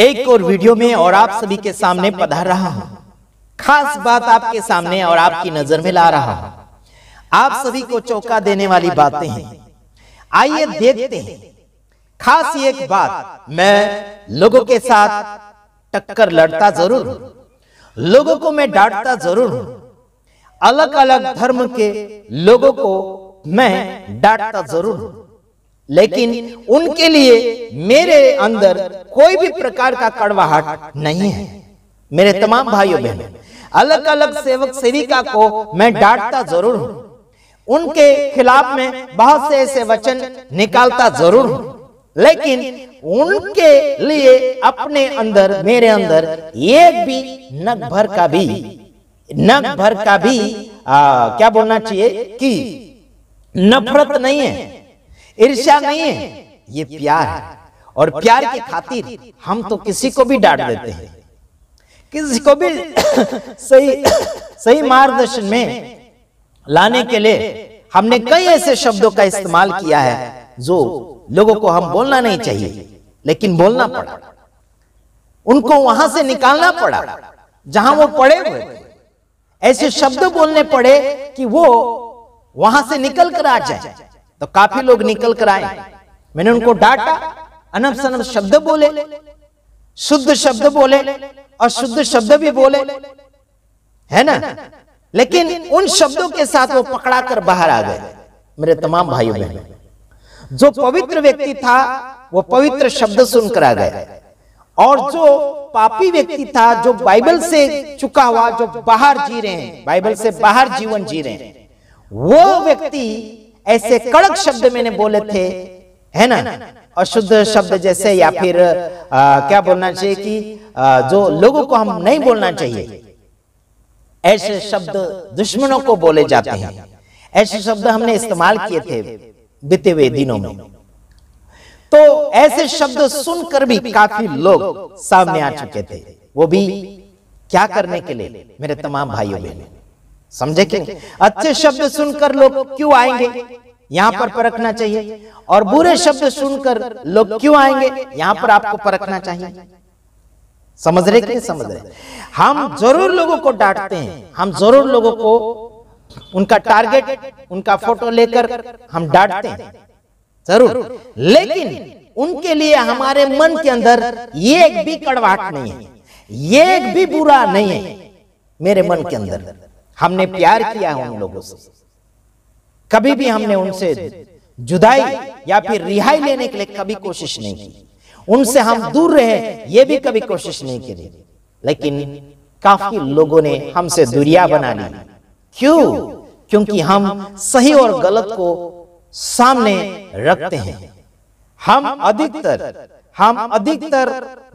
एक और वीडियो में और आप सभी के सामने पधार रहा हूं। खास बात आपके सामने और आपकी नजर में ला रहा हूं। आप सभी को चौंका देने वाली बातें हैं। आइए देखते हैं। खास एक बात, मैं लोगों के साथ टक्कर लड़ता जरूर हूं, लोगों को मैं डांटता जरूर हूं, अलग अलग धर्म के लोगों को मैं डांटता जरूर हूं, लेकिन उनके लिए मेरे अंदर कोई भी प्रकार का कड़वाहट नहीं है। मेरे तमाम भाइयों बहनों, अलग अलग सेवक सेविका को मैं डांटता जरूर हूं, उनके खिलाफ में बहुत से ऐसे वचन निकालता जरूर हूं, लेकिन उनके लिए अपने अंदर, मेरे अंदर एक भी नग भर का भी क्या बोलना चाहिए कि नफरत नहीं है, ईर्ष्या नहीं है, ये प्यार है। और प्यार की खातिर हम तो किसी को भी डांट देते हैं, किसी को भी सही मार्गदर्शन में लाने के लिए हमने कई ऐसे शब्दों का इस्तेमाल किया है जो लोगों को हम बोलना नहीं चाहिए, लेकिन बोलना पड़ा, उनको वहां से निकालना पड़ा जहां वो पड़े हुए थे। ऐसे शब्द बोलने पड़े कि वो वहां से निकल कर आ जाए, तो काफी लोग निकल कर आए। मैंने उनको डांटा, अनब सनब शब्द बोले, शुद्ध शब्द बोले, अशुद्ध शब्द भी बोले, है ना, लेकिन उन शब्दों के साथ वो पकड़ा कर बाहर आ गए। मेरे तमाम भाइयों बहनों, जो पवित्र व्यक्ति था वो पवित्र शब्द सुनकर आ गया, और जो पापी व्यक्ति था, जो बाइबल से चुका हुआ, जो बाहर जी रहे हैं, बाइबल से बाहर जीवन जी रहे हैं, वो व्यक्ति ऐसे कड़क शब्द मैंने बोले थे, है ना, अशुद्ध शब्द जैसे, या फिर क्या बोलना चाहिए कि जो लोगों को हम नहीं बोलना चाहिए, ऐसे शब्द दुश्मनों को बोले जाते हैं। ऐसे शब्द हमने इस्तेमाल किए थे बीते हुए दिनों में। तो ऐसे शब्द सुनकर भी काफी लोग सामने आ चुके थे। वो भी क्या करने के लिए? मेरे तमाम भाइयों बहनों, समझे कि अच्छे शब्द सुनकर लोग क्यों आएंगे, यहां पर परखना चाहिए, और बुरे शब्द सुनकर लोग क्यों आएंगे, यहां पर आपको परखना चाहिए। समझ रहे कि नहीं समझ रहे? हम जरूर लोगों को डांटते हैं, हम जरूर लोगों को उनका टारगेट, उनका फोटो लेकर हम डांटते हैं जरूर, लेकिन उनके लिए हमारे मन के अंदर एक भी कड़वाहट नहीं है, एक भी बुरा नहीं है। मेरे मन के अंदर हमने प्यार किया है उन लोगों से, कभी भी हमने उनसे जुदाई या फिर रिहाई लेने के लिए कभी कोशिश नहीं की, उनसे हम दूर रहे ये भी कभी कोशिश नहीं की, लेकिन काफी लोगों ने हमसे दूरियां बना ली। क्यों? क्योंकि हम सही और गलत को सामने रखते हैं। हम अधिकतर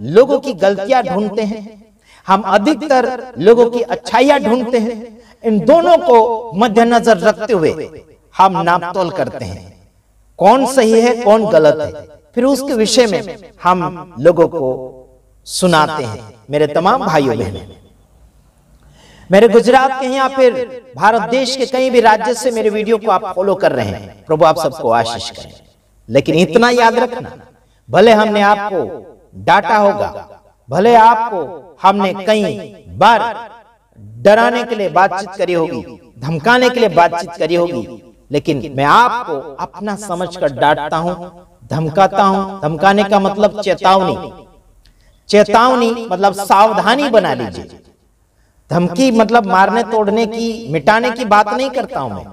लोगों की गलतियां ढूंढते हैं, हम अधिकतर लोगों की अच्छाइयां ढूंढते हैं। इन दोनों को मद्देनजर रखते हुए हम नापतोल करते हैं, कौन सही है कौन गलत है, फिर उसके विषय में हम लोगों को सुनाते हैं। मेरे तमाम भाइयों बहनों, मेरे गुजरात के या फिर भारत देश के कहीं भी राज्य से मेरे वीडियो को आप फॉलो कर रहे हैं, प्रभु आप सबको आशीष करें। लेकिन इतना याद रखना, भले हमने आपको डांटा होगा, भले आपको हमने कई बार डराने के लिए बातचीत करी होगी, धमकाने के लिए बातचीत करी होगी, लेकिन मैं आपको अपना समझकर डांटता हूं, धमकाता हूं। धमकाने का मतलब चेतावनी मतलब सावधानी बना लीजिए। धमकी मतलब मारने तोड़ने की, मिटाने की बात नहीं करता हूं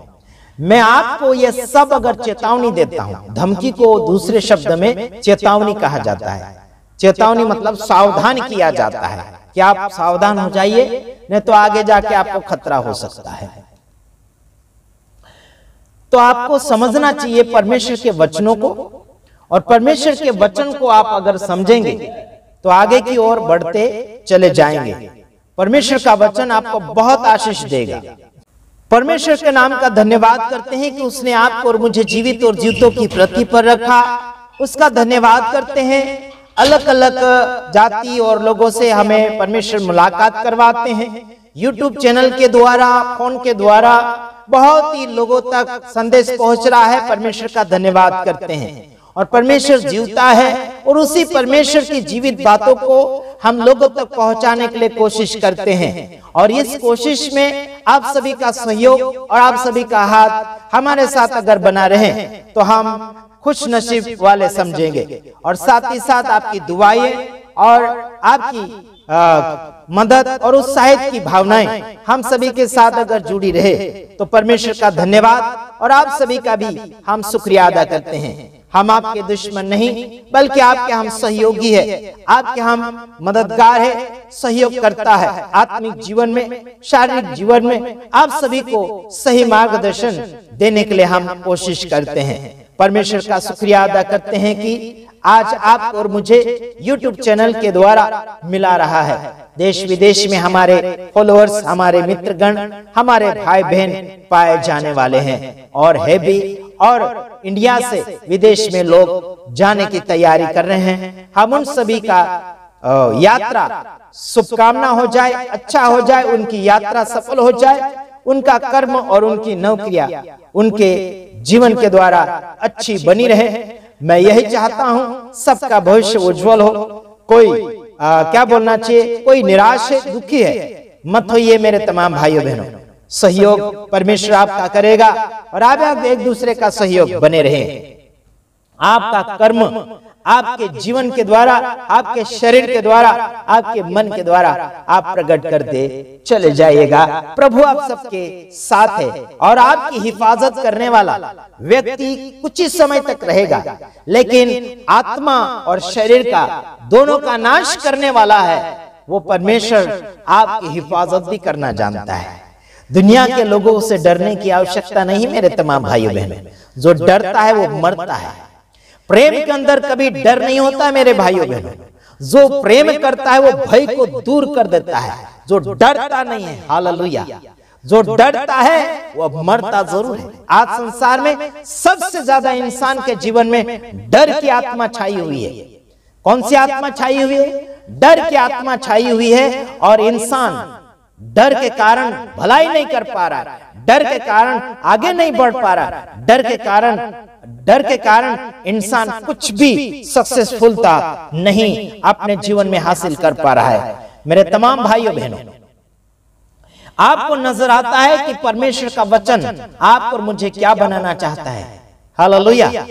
मैं आपको ये सब अगर चेतावनी देता हूं, धमकी को दूसरे शब्द में चेतावनी कहा जाता है। चेतावनी मतलब सावधान किया जाता है कि आप सावधान हो जाइए, नहीं तो आगे जाके आपको खतरा हो सकता है। तो आपको समझना चाहिए परमेश्वर के वचनों को, और परमेश्वर के वचन को आप अगर समझेंगे तो आगे की ओर बढ़ते चले जाएंगे। परमेश्वर का वचन आपको बहुत आशीष देगा। परमेश्वर के नाम का धन्यवाद करते हैं कि उसने आपको और मुझे जीवित और जीवितों की पृथ्वी पर रखा। उसका धन्यवाद करते हैं। अलग अलग जाति और लोगों से हमें परमेश्वर मुलाकात करवाते हैं, यूट्यूब चैनल के द्वारा, फोन के द्वारा बहुत ही लोगों तक संदेश पहुंच रहा है। परमेश्वर का धन्यवाद करते हैं। और परमेश्वर जीवता है और उसी परमेश्वर की जीवित बातों को हम लोगों तक पहुंचाने के लिए कोशिश करते हैं। और इस कोशिश में आप सभी का सहयोग और आप सभी का हाथ हमारे साथ अगर बना रहे तो हम खुश नसीब वाले समझेंगे। और साथ ही साथ आपकी दुआएं और आपकी मदद और उत्साहित की भावनाएं हम सभी के साथ अगर जुड़ी रहे तो परमेश्वर का धन्यवाद और आप सभी का भी हम शुक्रिया अदा करते हैं। हम आपके दुश्मन नहीं बल्कि आपके हम सहयोगी है, आपके हम मददगार है, सहयोग करता है। आत्मिक जीवन में, शारीरिक जीवन में आप सभी को सही मार्गदर्शन देने के लिए हम कोशिश करते हैं। परमेश्वर का शुक्रिया अदा करते हैं कि आज आप और मुझे YouTube चैनल के द्वारा मिला रहा है। देश विदेश में हमारे फॉलोअर्स, हमारे मित्रगण, हमारे भाई बहन पाए जाने वाले हैं और है भी। और इंडिया से विदेश में लोग जाने की तैयारी कर रहे हैं। हम उन सभी का यात्रा शुभकामना हो जाए, अच्छा हो जाए, उनकी यात्रा सफल हो जाए, उनका कर्म और उनकी नौकरियां उनके जीवन के द्वारा अच्छी बनी रहे। मैं यही चाहता हूं सबका भविष्य उज्जवल हो। कोई क्या बोलना चाहिए, कोई निराश है, दुखी है मत होइए मेरे तमाम भाइयों बहनों। सहयोग परमेश्वर आपका करेगा और आप एक दूसरे का सहयोग बने रहे। आपका कर्म आपके जीवन के द्वारा, आपके शरीर के द्वारा, आपके मन के द्वारा आप प्रकट करते चले जाइएगा। प्रभु आप सबके साथ है और आपकी हिफाजत करने वाला व्यक्ति कुछ ही समय तक रहेगा, लेकिन आत्मा और शरीर का दोनों का नाश करने वाला है वो परमेश्वर आपकी हिफाजत भी करना जानता है। दुनिया के लोगों से डरने की आवश्यकता नहीं मेरे तमाम भाइयों बहनों। जो डरता है वो मरता है। प्रेम के अंदर कभी डर नहीं होता मेरे भाइयों बहनों। जो प्रेम करता है वो भय को दूर कर देता है। जो डरता नहीं है, हालेलुया, जो डरता है वो मरता जरूर है। आज संसार में सबसे ज्यादा इंसान के जीवन में डर की आत्मा छाई हुई है। कौन सी आत्मा छाई हुई है? डर की आत्मा छाई हुई है। और इंसान डर के कारण भलाई नहीं कर पा रहा, डर के कारण आगे नहीं बढ़ पा रहा, डर के कारण इंसान कुछ भी सक्सेसफुलता नहीं अपने जीवन में हासिल कर पा रहा है। मेरे तमाम भाइयों बहनों, आपको नजर आता है कि परमेश्वर का वचन आप और मुझे क्या बनाना चाहता है। हालेलुया।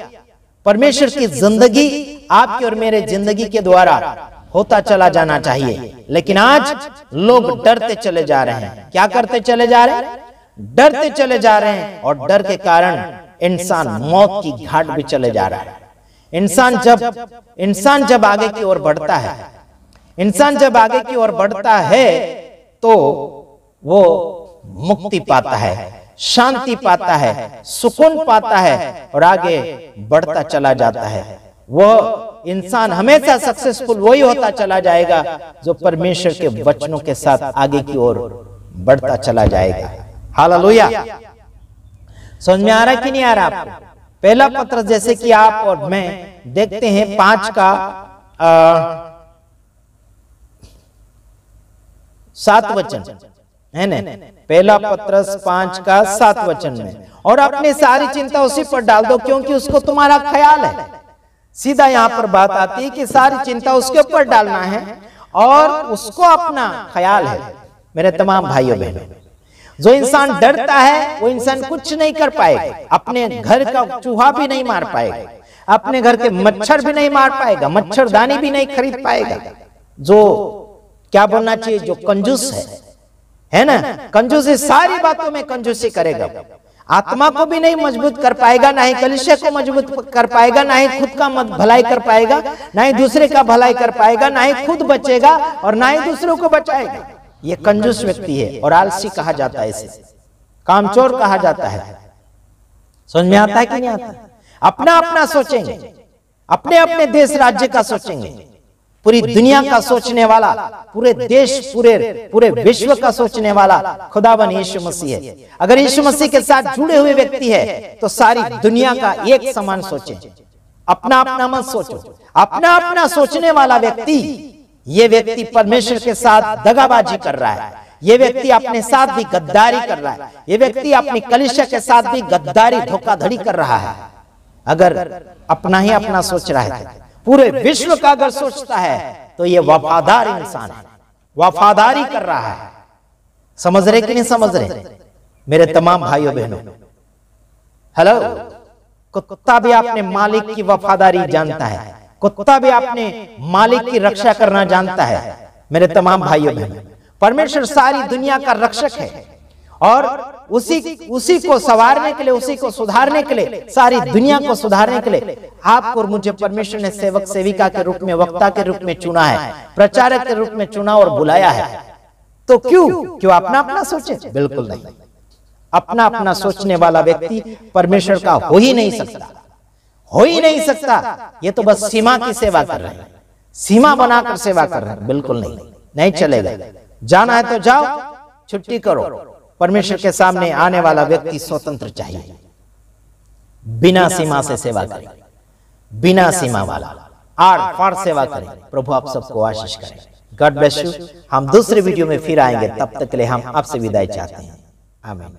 परमेश्वर की जिंदगी आपकी और मेरे जिंदगी के द्वारा होता चला जाना चाहिए, लेकिन आज लोग डरते चले जा रहे हैं। क्या करते चले जा रहे हैं? डरते चले जा रहे हैं। और डर के कारण इंसान मौत की घाट भी चले जा रहा है। इंसान जब आगे की ओर बढ़ता है, इंसान जब आगे की ओर बढ़ता है तो वो मुक्ति पाता है, शांति पाता है, सुकून पाता है और आगे बढ़ता चला जाता है। वो इंसान हमेशा सक्सेसफुल वही होता चला जाएगा जो परमेश्वर के वचनों के साथ आगे की ओर बढ़ता चला जाएगा। हालेलुया। समझ में आ रहा है कि नहीं आ रहा आपको? पहला पत्र जैसे कि आप और मैं देखते हैं 5 का 7 वचन है ना। पहला पत्र 5 का 7 वचन में, और अपनी सारी चिंता उसी पर डाल दो क्योंकि उसको तुम्हारा ख्याल है। सीधा यहाँ पर बात आती है कि सारी चिंता उसके ऊपर डालना है और उसको अपना ख्याल है। मेरे तमाम भाइयों बहनों, जो इंसान डरता है वो इंसान कुछ नहीं कर पाएगा। अपने घर का चूहा भी नहीं मार पाएगा, अपने घर के मच्छर भी नहीं मार पाएगा, मच्छरदानी भी नहीं खरीद पाएगा। जो क्या बोलना चाहिए, जो कंजूस है ना, कंजूसी सारी बातों में कंजूसी करेगा। आत्मा को भी नहीं मजबूत कर पाएगा, ना ही कलीसिया को मजबूत कर पाएगा, ना ही खुद का भलाई कर पाएगा, ना ही दूसरे का भलाई कर पाएगा, ना ही खुद बचेगा और ना ही दूसरों को बचाएगा। ये कंजूस व्यक्ति है और आलसी कहा जाता है, इसे कामचोर कहा जाता है। समझ में आता है कि नहीं आता? अपना अपना सोचेंगे, अपने अपने देश राज्य का सोचेंगे, पूरी दुनिया का सोचने वाला, पूरे देश पूरे विश्व का सोचने वाला खुदावन यीशु मसीह है। अगर यीशु मसीह के साथ जुड़े हुए व्यक्ति है तो सारी दुनिया का एक समान सोचे, अपना अपना मत सोचो। अपना अपना सोचने वाला व्यक्ति, ये व्यक्ति परमेश्वर के साथ दगाबाजी कर रहा है, ये व्यक्ति अपने साथ भी गद्दारी कर रहा है, ये व्यक्ति अपनी कलीसिया के साथ भी गद्दारी धोखाधड़ी कर रहा है। अगर अपना ही अपना सोच रहा है, पूरे विश्व का अगर सोचता है तो ये वफादार इंसान है, वफादारी कर रहा है। समझ रहे कि नहीं समझ रहे मेरे तमाम भाइयों बहनों? हेलो, कुत्ता भी अपने मालिक की वफादारी जानता है, कुत्ता भी अपने मालिक की रक्षा करना जानता है। मेरे तमाम भाइयों बहनों, परमेश्वर सारी दुनिया का रक्षक है और उसी को संवारने के लिए, उसी को सुधारने के लिए, सारी दुनिया को सुधारने के लिए आपको और मुझे परमेश्वर ने सेवक सेविका के रूप में, वक्ता के रूप में चुना है, प्रचारक के रूप में चुना और बुलाया है। तो क्यों अपना अपना सोचे? बिल्कुल नहीं। अपना अपना सोचने वाला व्यक्ति परमेश्वर का हो ही नहीं सकता, हो ही नहीं सकता। ये तो बस सीमा की सेवा कर रहे हैं, सीमा बनाकर सेवा कर रहे हैं। बिल्कुल नहीं चलेगा। जाना है तो जाओ, छुट्टी करो। परमेश्वर के सामने आने वाला व्यक्ति स्वतंत्र चाहिए, बिना सीमा से सेवा करे, बिना सीमा वाला आड़ फाड़ सेवा करे। प्रभु आप सबको आशीष करें। God bless you. हम दूसरे वीडियो में फिर आएंगे, तब तक के लिए हम आपसे विदाई चाहते हैं। आमीन।